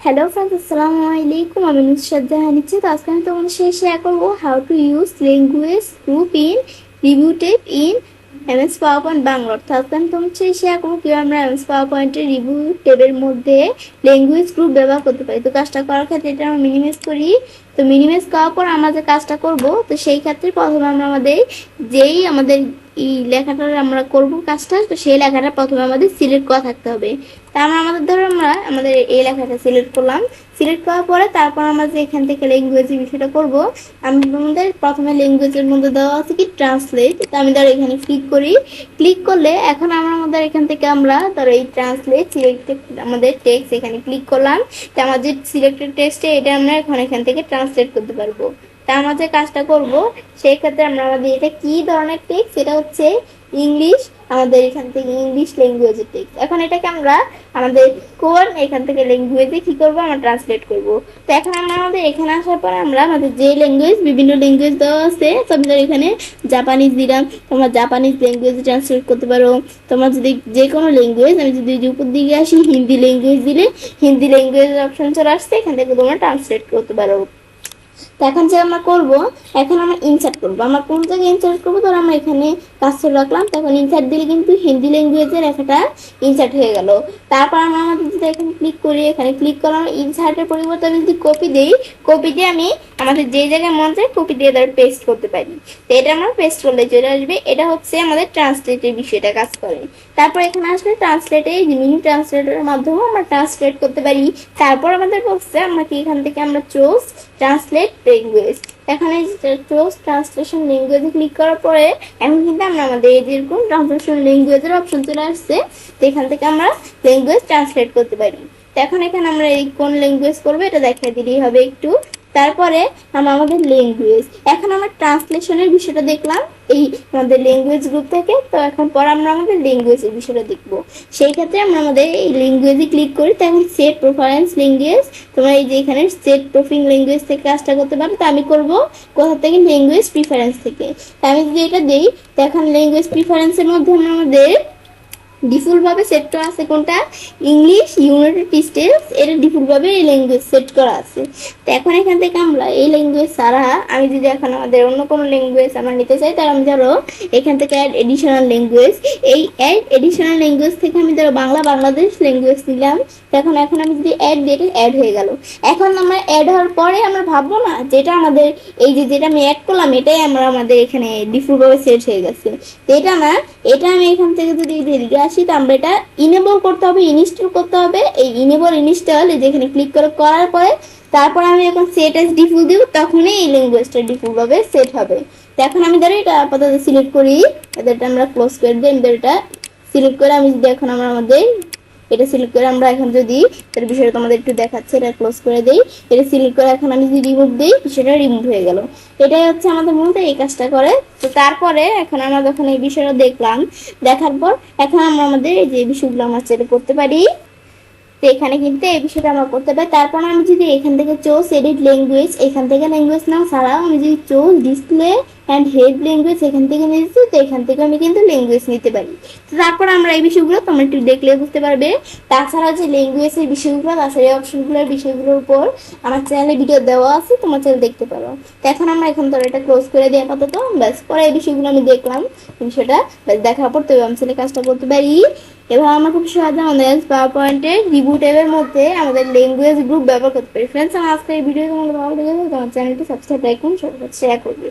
Hello friends, আসসালামু আলাইকুম। আমি নুসরাত জাহান নিচ্ছি। তো আজকে আমি তোমাদের সাথে শেয়ার করবো how to use language group in review tab in MS PowerPoint Bangla. অর্থাৎ আজকে আমি তোমাদের সাথে শেয়ার করবো কীভাবে আমরা এমএস পাওয়ার পয়েন্টের রিভিউ টেবের মধ্যে ল্যাঙ্গুয়েজ গ্রুপ ব্যবহার করতে পারি। তো কাজটা করার ক্ষেত্রে এটা আমরা মিনিমাইজ করি। তো মিনিমাইজ করার পর আমরা যে কাজটা করব, তো সেই ক্ষেত্রে প্রথমে আমরা আমাদের এই লেখাটা আমরা করব কাজটা, তো সেই লেখাটা প্রথমে আমাদের সিলেক্ট করা থাকতে হবে। আমরা আমাদের এই লেখাটা সিলেক্ট করলাম। সিলেক্ট করার পরে তারপর আমরা যে এখান থেকে ল্যাঙ্গুয়েজের বিষয়টা করব, আমি আমাদের প্রথমে ল্যাঙ্গুয়েজের মধ্যে দেওয়া আছে কি ট্রান্সলেট। তো আমি ধরো এখানে ক্লিক করি। ক্লিক করলে এখন আমাদের এখান থেকে আমরা ধরো এই ট্রান্সলেট সিলেক্টেড আমাদের টেক্সট এখানে ক্লিক করলাম। তো আমাদের সিলেক্টেড টেক্সটে এটা আমরা এখন এখান থেকে ট্রান্সলেট করতে পারবো। তা আমরা যে কাজটা করব, সেই ক্ষেত্রে আমাদের এটা কি ধরনের টেক্সট, এটা হচ্ছে ইংলিশ। আমাদের এখান থেকে ইংলিশ ল্যাঙ্গুয়েজের টেক্সট। এখন এটাকে আমরা আমাদের কোন এখান থেকে ল্যাঙ্গুয়েজে কি করব, আমরা ট্রান্সলেট করব। তো এখন আমাদের এখানে আসার পর আমরা আমাদের যে ল্যাঙ্গুয়েজ, বিভিন্ন ল্যাঙ্গুয়েজ দেওয়া আছে, তো আমি এখানে জাপানিজ দিলাম। তোমরা জাপানিজ ল্যাঙ্গুয়েজে ট্রান্সলেট করতে পারো। তোমরা যদি যে কোনো ল্যাঙ্গুয়েজ, আমি যদি উপর দিকে আসি হিন্দি ল্যাঙ্গুয়েজ দিলে হিন্দি ল্যাঙ্গুয়েজের অপশন চলে আসছে, এখান থেকে তোমরা ট্রান্সলেট করতে পারো। তো এখন যে আমরা করব, এখন আমরা ইনসার্ট করব। আমরা কোন জায়গায় ইনসার্ট করবো, ধর আমরা এখানে কাজটা রাখলাম। তখন ইনসার্ট দিলে কিন্তু হিন্দি ল্যাঙ্গুয়েজের লেখাটা ইনসার্ট হয়ে গেল। তারপর আমরা আমাদের যদি এখানে ক্লিক করি, এখানে ক্লিক করলাম, ইনসার্টের পরিবর্তে আমি যদি কপি দিই, কপি দিয়ে আমি আমাদের যে জায়গায় মন চায় কপি দিয়ে ধর পেস্ট করতে পারি। তো এটা আমরা পেস্ট করলে চলে আসবে। এটা হচ্ছে আমাদের ট্রান্সলেটের বিষয়টা কাজ করে। তারপর এখানে আসলে ট্রান্সলেটে মিনি ট্রান্সলেটের মাধ্যমে আমরা ট্রান্সলেট করতে পারি। তারপর আমাদের বলছে আমরা কি এখান থেকে আমরা চুজ ট্রান্সলেট ল্যাঙ্গুয়েজ। এখানে চুজ ট্রান্সলেশন ল্যাঙ্গুয়েজে ক্লিক করার পরে এখন কিন্তু আমরা আমাদের যেরকম ট্রান্সলেশন ল্যাঙ্গুয়েজের অপশন চলে আসছে, তো এখান থেকে আমরা ল্যাঙ্গুয়েজ ট্রান্সলেট করতে পারি। তো এখন এখানে আমরা এই কোন ল্যাঙ্গুয়েজ করবো এটা দেখিয়ে দিলেই হবে একটু। তারপরে আমরা আমাদের ল্যাঙ্গুয়েজ, এখন আমরা ট্রান্সলেশনের বিষয়টা দেখলাম এই আমাদের ল্যাঙ্গুয়েজ গ্রুপ থেকে। তো এখন পর আমরা আমাদের ল্যাঙ্গুয়েজের বিষয়টা দেখবো। সেই ক্ষেত্রে আমরা আমাদের এই ল্যাঙ্গুয়েজে ক্লিক করি। তখন সেট প্রেফারেন্স ল্যাঙ্গুয়েজ, তোমরা এই যে এখানে সেট প্রোফিং ল্যাঙ্গুয়েজ থেকে কাজটা করতে পারো। তো আমি করব কোথা থেকে, ল্যাঙ্গুয়েজ প্রিফারেন্স থেকে। আমি যদি এটা দিই, তো এখন ল্যাঙ্গুয়েজ প্রিফারেন্সের মধ্যে আমাদের ডিফল্ট ভাবে সেট করা আছে কোনটা, ইংলিশ ইউনাইটেড স্টেটস। এটা ডিফল্ট ভাবে এই ল্যাঙ্গুয়েজ সেট করা আছে। তো এখন এখান থেকে আমরা এই ল্যাঙ্গুয়েজ ছাড়া আমি যদি এখন আমাদের অন্য কোনো ল্যাঙ্গুয়েজ আমরা নিতে চাই, তাহলে আমি ধরো এখান থেকে অ্যাড এডিশনাল ল্যাঙ্গুয়েজ, এই অ্যাড এডিশনাল ল্যাঙ্গুয়েজ থেকে আমি ধরো বাংলাদেশ ল্যাঙ্গুয়েজ নিলাম। এখন আমি যদি অ্যাড দিয়ে অ্যাড হয়ে গেল। এখন আমরা অ্যাড হওয়ার পরে আমরা ভাববো না যেটা আমাদের এই যে যেটা আমি অ্যাড করলাম এটাই আমাদের এখানে ডিফল্ট ভাবে সেট হয়ে গেছে। তো এটা না, এটা আমি এখান থেকে যদি এদিকে আসি, তো আমরা এটা ইনেবল করতে হবে, ইনস্টল করতে হবে। এই ইনেবল ইনস্টল যেখানে ক্লিক করার পরে তারপর আমি যখন সেট এস ডিফল্ট দিব, তখনই এই ল্যাঙ্গুয়েজটা ডিফল্ট ভাবে সেট হবে। তো এখন আমি ধরো এটা আপাতত সিলেক্ট করি, এটা আমরা ক্লোজ করে দিই। এটা সিলেক্ট করে আমি যদি এখন আমাদের এটা সিলেক্ট করে আমরা এখন যদি এর বিষয়টা তোমাদের একটু দেখাচ্ছে, এটা ক্লোজ করে দেই। এটা সিলেক্ট করে এখন আমি যদি রিমুভ দিই, সেটা রিমুভ হয়ে গেল। এটাই হচ্ছে আমাদের মূলত এই কাজটা করে। তো তারপরে এখন আমরা যখন এই বিষয়টা দেখলাম, দেখার পর এখন আমরা আমাদের এই যে বিষয়গুলো আমরা সেটা করতে পারি। তো এখানে কিন্তু এই বিষয়টা আমরা করতে পারি। তারপর আমি যদি এখান থেকে চুজ এডিট ল্যাঙ্গুয়েজ, এখান থেকে ল্যাঙ্গুয়েজ নাও ছাড়াও আমি যদি choose display and head language এখান থেকে নিয়েছি, তো এখান থেকে আমি কিন্তু ল্যাঙ্গুয়েজ নিতে পারি। তো তারপর আমরা এই বিষয়গুলো তোমরা একটু দেখলে বুঝতে পারবে। তাছাড়া যে ল্যাঙ্গুয়েজের বিষয়গুলো, তাছাড়া এই অপশনগুলোর বিষয়গুলোর উপর আমার চ্যানেলে ভিডিও দেওয়া আছে, তোমার চ্যানেল দেখতে পারো। তো এখন আমরা ধরো এটা ক্লোজ করে দিই আপাতত। ব্যাস, পরে এই বিষয়গুলো আমি দেখলাম, বিষয়টা ব্যাস দেখার পর তো আমি চ্যানেলে কাজটা করতে পারি। এবার আমরা খুব সহজে আমাদের পাওয়ার পয়েন্টের রিভিউ ট্যাবের মধ্যে আমাদের ল্যাঙ্গুয়েজ গ্রুপ ব্যবহার করতে পারি। ফ্রেন্ডস, আমার আজকে এই ভিডিও তোমাদের ভালো লেগেছে, তোমার চ্যানেলটি সাবস্ক্রাইব করুন, শেয়ার করবে।